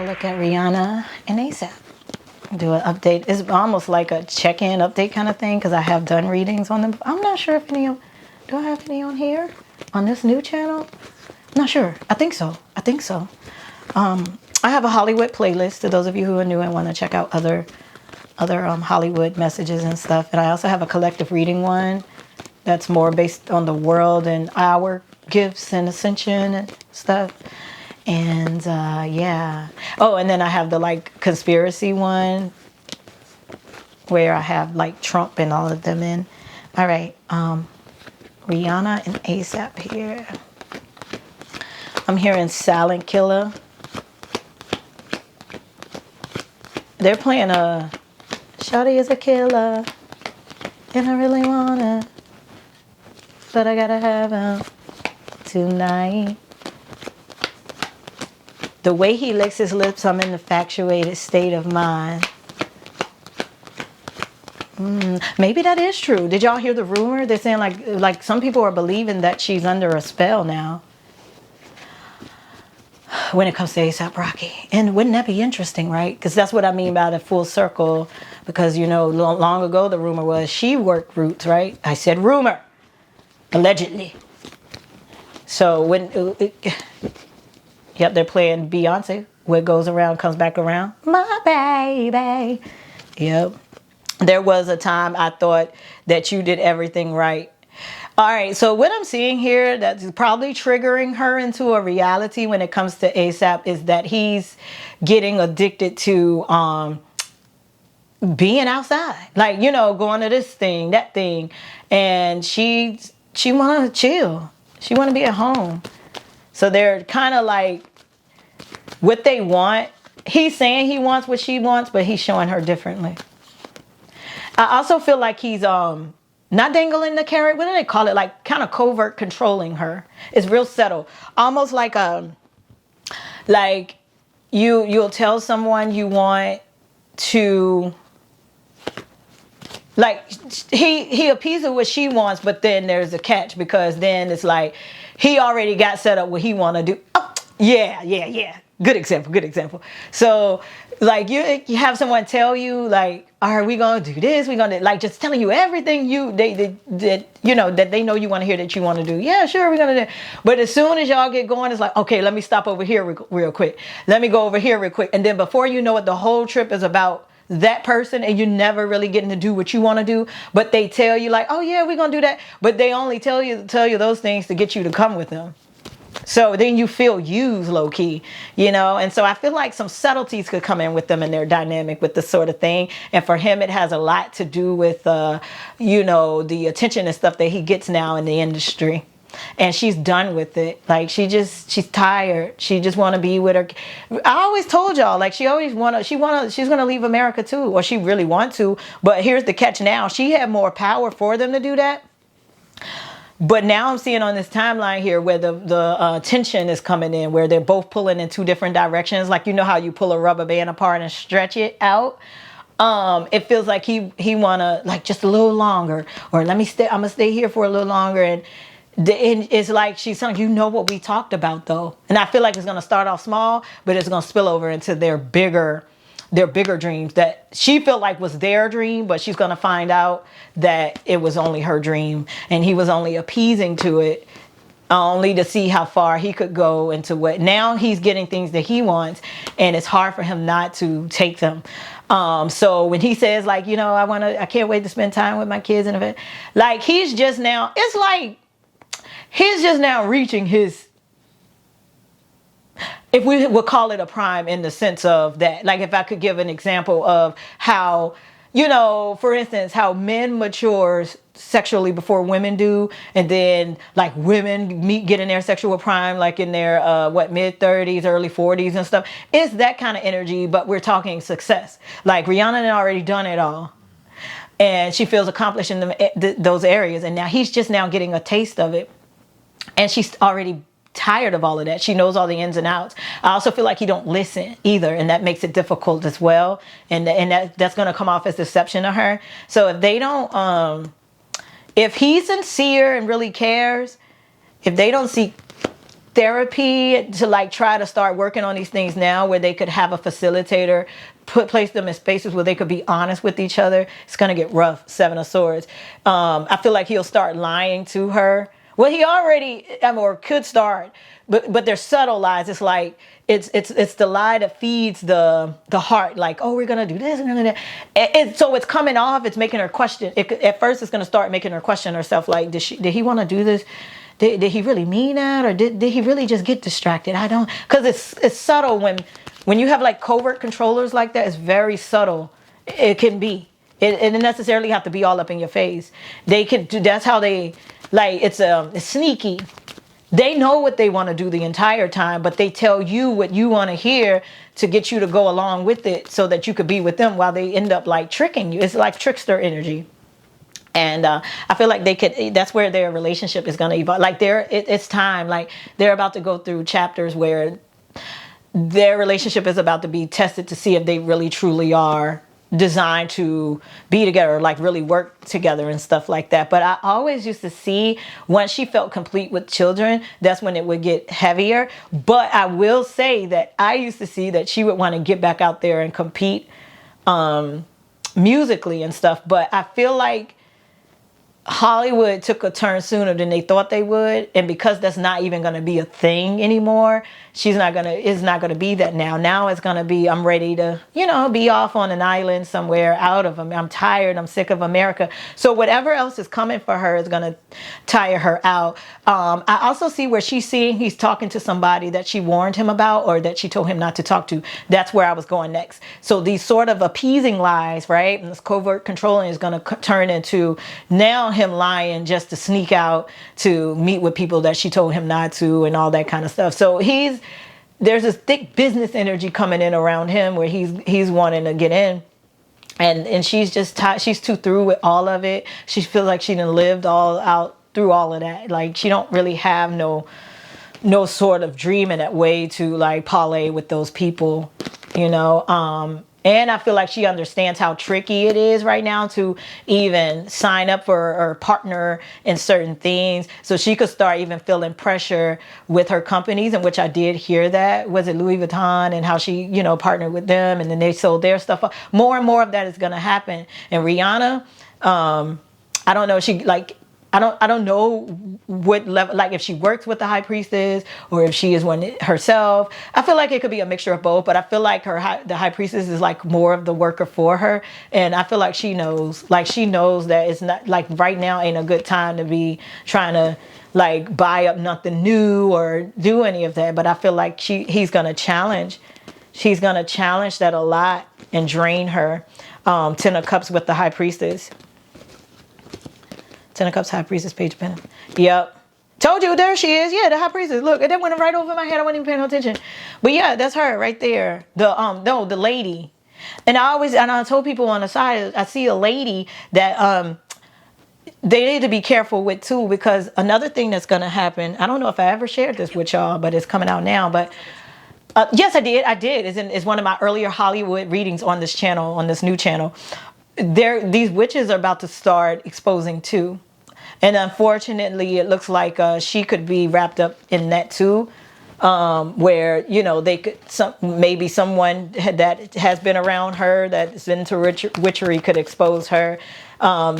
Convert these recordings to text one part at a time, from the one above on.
look at Rihanna and ASAP. Do an update. It's almost like a check-in update kind of thing because I have done readings on them. I'm not sure if any of, do I have any on here? On this new channel? Not sure. I think so. I have a Hollywood playlist to those of you who are new and want to check out other Hollywood messages and stuff. And I also have a collective reading one that's more based on the world and our gifts and ascension and stuff. And yeah. Oh, and then I have the like conspiracy one where I have like Trump and all of them in. All right. Rihanna and ASAP here. I'm hearing Silent Killer. They're playing a Shawty is a killer and I really wanna, but I gotta have him tonight. The way he licks his lips, I'm in an infatuated state of mind. Maybe that is true. Did y'all hear the rumor? They're saying like some people are believing that she's under a spell now when it comes to A$AP Rocky. And wouldn't that be interesting, right? Because that's what I mean by the full circle. Because, you know, long ago the rumor was she worked Roots, right? I said rumor. Allegedly. So when... Yep, they're playing Beyonce. What goes around comes back around. My baby. Yep. There was a time I thought that you did everything right. All right, so what I'm seeing here that's probably triggering her into a reality when it comes to A$AP is that he's getting addicted to being outside. Like, you know, going to this thing, that thing. And she want to chill. She want to be at home. So they're kind of like what they want. He's saying he wants what she wants, but he's showing her differently. I also feel like he's not dangling the carrot. What do they call it? Like kind of covert controlling her. It's real subtle. Almost like you'll tell someone you want to, like he appeases what she wants, but then there's a catch because then it's like he already got set up what he want to do. Oh, yeah. Good example. So like you have someone tell you like, all right, we gonna do this, we gonna like just telling you everything they you know that they know you want to hear that you want to do. Yeah, sure, we're gonna do. But as soon as y'all get going, it's like, okay, let me stop over here real quick. Let me go over here real quick. And then before you know it, the whole trip is about that person and you're never really getting to do what you want to do. But they tell you like, oh yeah, we're gonna do that. But they only tell you those things to get you to come with them. So then you feel used low key, you know? And so I feel like some subtleties could come in with them and their dynamic with this sort of thing. And for him, it has a lot to do with, you know, the attention and stuff that he gets now in the industry. And she's done with it. Like she's tired. She just want to be with her. I always told y'all, like she's going to leave America too, or she really want to. But here's the catch now. She had more power for them to do that. But now I'm seeing on this timeline here where the tension is coming in, where they're both pulling in two different directions. Like, you know how you pull a rubber band apart and stretch it out? It feels like he want to like just a little longer, or I'm going to stay here for a little longer. And it's like she's telling you know what we talked about though. And I feel like it's going to start off small, but it's going to spill over into their bigger dreams that she felt like was their dream, but she's going to find out that it was only her dream and he was only appeasing to it only to see how far he could go into what now he's getting things that he wants and it's hard for him not to take them. So when he says like, you know, I can't wait to spend time with my kids and like he's just now reaching his, if we would call it a prime in the sense of that, like if I could give an example of how, you know, for instance, how men mature sexually before women do. And then like women get in their sexual prime, like in their, mid 30s, early 40s and stuff. It's that kind of energy, but we're talking success. Like Rihanna had already done it all. And she feels accomplished in those areas. And now he's just now getting a taste of it. And she's already tired of all of that. She knows all the ins and outs. I also feel like he don't listen either, and that makes it difficult as well. And that's going to come off as deception to her. So if they don't, if he's sincere and really cares, if they don't see therapy to like try to start working on these things now, where they could have a facilitator, place them in spaces where they could be honest with each other. It's gonna get rough. Seven of Swords. I feel like he'll start lying to her. Well, he already, or could start, but they're subtle lies. It's like it's the lie that feeds the heart. Like, oh, we're gonna do this and that. So it's coming off. It's making her question. At first, it's gonna start making her question herself. Like, did he want to do this? Did he really mean that, or did he really just get distracted? I don't, because it's subtle when you have like covert controllers like that. It's very subtle. It can be. It didn't necessarily have to be all up in your face. They could do. That's how they like. It's sneaky. They know what they want to do the entire time, but they tell you what you want to hear to get you to go along with it, so that you could be with them while they end up like tricking you. It's like trickster energy. And I feel like that's where their relationship is going to evolve. Like it's time. Like they're about to go through chapters where their relationship is about to be tested to see if they really truly are designed to be together, like really work together and stuff like that. But I always used to see, once she felt complete with children, that's when it would get heavier. But I will say that I used to see that she would want to get back out there and compete musically and stuff. But I feel like Hollywood took a turn sooner than they thought they would, and because that's not even going to be a thing anymore, it's not going to be that now. Now it's going to be, I'm ready to, be off on an island somewhere out of them. I'm tired. I'm sick of America. So whatever else is coming for her is going to tire her out. I also see where he's talking to somebody that she warned him about, or that she told him not to talk to. That's where I was going next. So these sort of appeasing lies, right? And this covert controlling is going to turn into now him lying just to sneak out to meet with people that she told him not to, and all that kind of stuff. So there's this thick business energy coming in around him, where he's wanting to get in, and she's just she's too through with all of it. She feels like she done lived all out through all of that. Like she don't really have no sort of dream in that way to like parlay with those people, And I feel like she understands how tricky it is right now to even sign up for or partner in certain things. So she could start even feeling pressure with her companies, in which I did hear that. Was it Louis Vuitton, and how she, partnered with them, and then they sold their stuff. More and more of that is going to happen. And Rihanna, I don't know. I don't know what level, like if she works with the high priestess or if she is one herself. I feel like it could be a mixture of both, but I feel like the high priestess is like more of the worker for her. And I feel like she knows that it's not like right now ain't a good time to be trying to like buy up nothing new or do any of that. But I feel like she's going to challenge that a lot and drain her. 10 of Cups with the high priestess. 10 of Cups, High Priestess, Page of Pentacles. Yep. Told you, there she is. Yeah, the High Priestess. Look, that went right over my head. I wasn't even paying no attention. But yeah, that's her right there. The lady. And I told people on the side, I see a lady that they need to be careful with too, because another thing that's going to happen, I don't know if I ever shared this with y'all, but it's coming out now. But yes, I did. It's one of my earlier Hollywood readings on this channel, on this new channel. These witches are about to start exposing too. And unfortunately, it looks like she could be wrapped up in that too, where they could maybe someone that has been around her that's into witchery could expose her. Some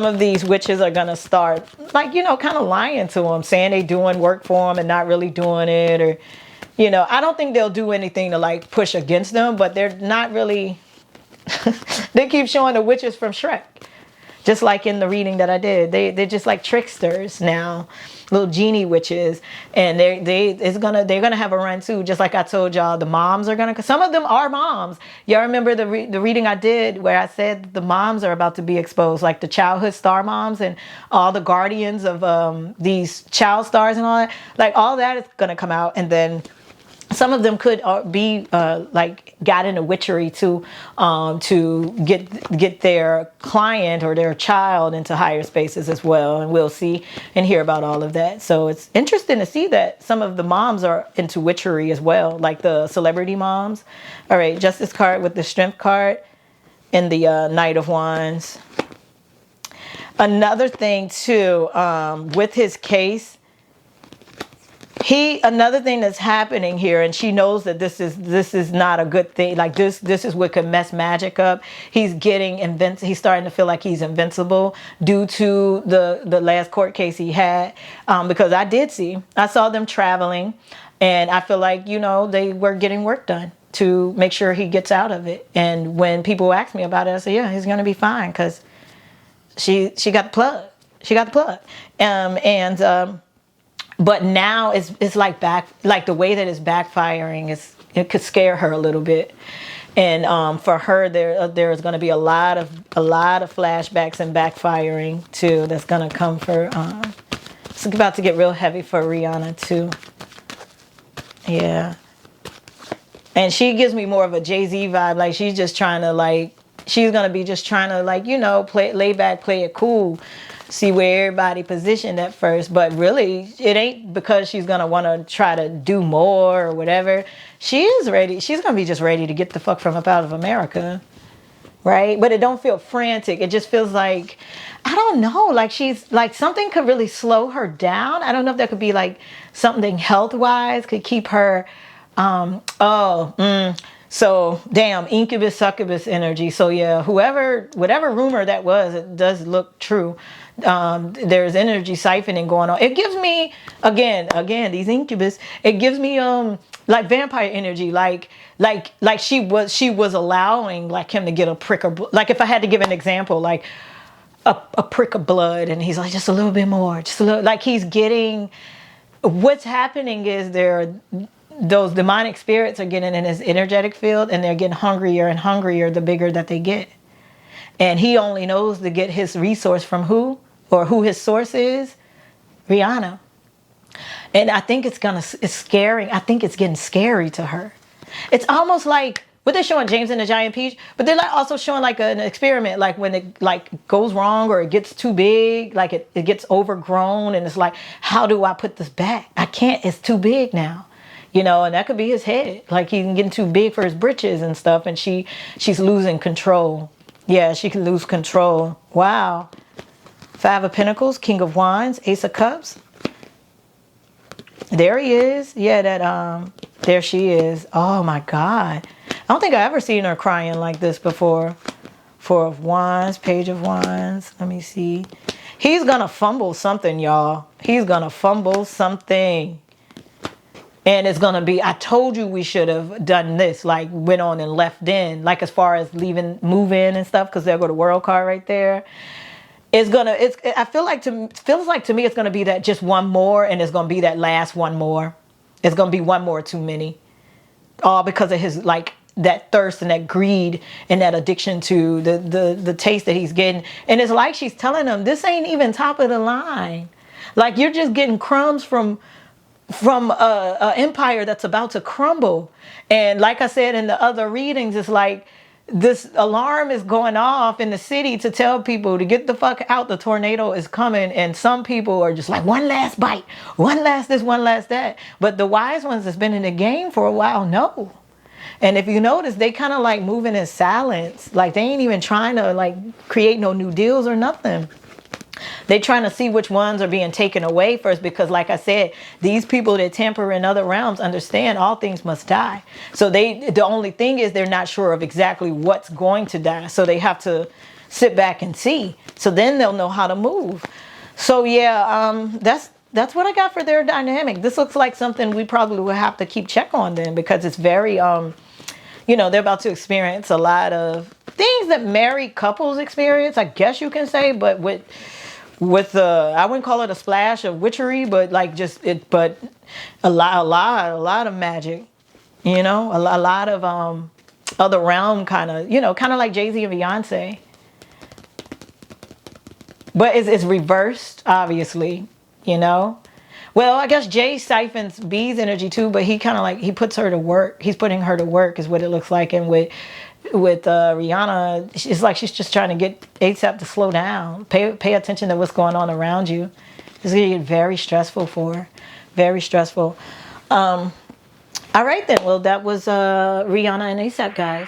of these witches are gonna start like kind of lying to them, saying they doing work for them and not really doing it, or I don't think they'll do anything to like push against them, but they're not really. They keep showing the witches from Shrek. Just like in the reading that I did, they're just like tricksters now, little genie witches, and they're gonna have a run too. Just like I told y'all, the moms are gonna. Some of them are moms. Y'all remember the reading I did where I said the moms are about to be exposed, like the childhood star moms and all the guardians of these child stars and all that. Like all that is gonna come out, and then some of them could be like got into witchery to get their client or their child into higher spaces as well. And we'll see and hear about all of that. So it's interesting to see that some of the moms are into witchery as well, like the celebrity moms. All right, Justice card with the Strength card and the Knight of Wands. Another thing too, with his case, Another thing that's happening here, and she knows that this is not a good thing. Like this is what could mess magic up. He's he's starting to feel like he's invincible due to the last court case he had. Because I saw them traveling, and I feel like, they were getting work done to make sure he gets out of it. And when people ask me about it, I say, yeah, he's gonna be fine, because she got the plug. She got the plug. But now it's like the way that it's backfiring it could scare her a little bit. And for her, there's going to be a lot of flashbacks and backfiring too. That's going to come for. It's about to get real heavy for Rihanna too. Yeah. And she gives me more of a Jay-Z vibe. Like she's just trying to she's going to be just trying to lay back, play it cool. See where everybody positioned at first, but really it ain't because she's gonna want to try to do more or whatever. She is ready. She's gonna be just ready to get the fuck from up out of America, right? But it don't feel frantic. It just feels like, I don't know, like she's like something could really slow her down. I don't know if that could be like something health wise could keep her. So damn, Incubus, Succubus energy. So yeah, whatever rumor that was, it does look true. There's energy siphoning going on. It gives me again these Incubus. It gives me like vampire energy, like she was allowing like him to get a prick of, like if I had to give an example, like a prick of blood, and he's like just a little bit more, just a little, like he's getting. What's happening is those demonic spirits are getting in his energetic field, and they're getting hungrier and hungrier the bigger that they get. And he only knows to get his resource from who, or who his source is, Rihanna. And I think it's scary. I think it's getting scary to her. It's almost like what they're showing James and the Giant Peach, but they're like also showing like an experiment, like when it like goes wrong or it gets too big, like it gets overgrown, and it's like, how do I put this back? I can't. It's too big now. And that could be his head. Like he's getting too big for his britches and stuff, and she's losing control. Yeah, she can lose control. Wow. 5 of Pentacles, King of Wands, Ace of Cups. There he is. Yeah, there she is. Oh my God. I don't think I've ever seen her crying like this before. 4 of Wands, Page of Wands. Let me see. He's gonna fumble something, y'all. He's gonna fumble something. And it's going to be, I told you we should have done this, like went on and left in, like as far as move in and stuff, because they'll go to World card right there. I feels like to me, it's going to be that just one more, and it's going to be that last one more. It's going to be one more too many. All because of his, like, that thirst and that greed and that addiction to the taste that he's getting. And it's like she's telling him, this ain't even top of the line. Like, you're just getting crumbs from a empire that's about to crumble. And like I said in the other readings, it's like this alarm is going off in the city to tell people to get the fuck out. The tornado is coming. And some people are just like, one last bite, one last this, one last that. But the wise ones that's been in the game for a while know. And if you notice, they kind of like moving in silence. Like they ain't even trying to like create no new deals or nothing. They're trying to see which ones are being taken away first, because like I said, these people that tamper in other realms understand all things must die. So the only thing is they're not sure of exactly what's going to die. So they have to sit back and see. So then they'll know how to move. So yeah, that's what I got for their dynamic. This looks like something we probably will have to keep check on then, because it's very, they're about to experience a lot of things that married couples experience, I guess you can say, but with I wouldn't call it a splash of witchery, but like but a lot of magic, a lot of other realm kind of like Jay-Z and Beyonce. But it's reversed, obviously, Well, I guess Jay siphons B's energy too, but he kind of like, he puts her to work. He's putting her to work is what it looks like. And with Rihanna, it's like she's just trying to get ASAP to slow down. Pay attention to what's going on around you. It's going to get very stressful for her. Very stressful. All right then. Well, that was Rihanna and ASAP, guys.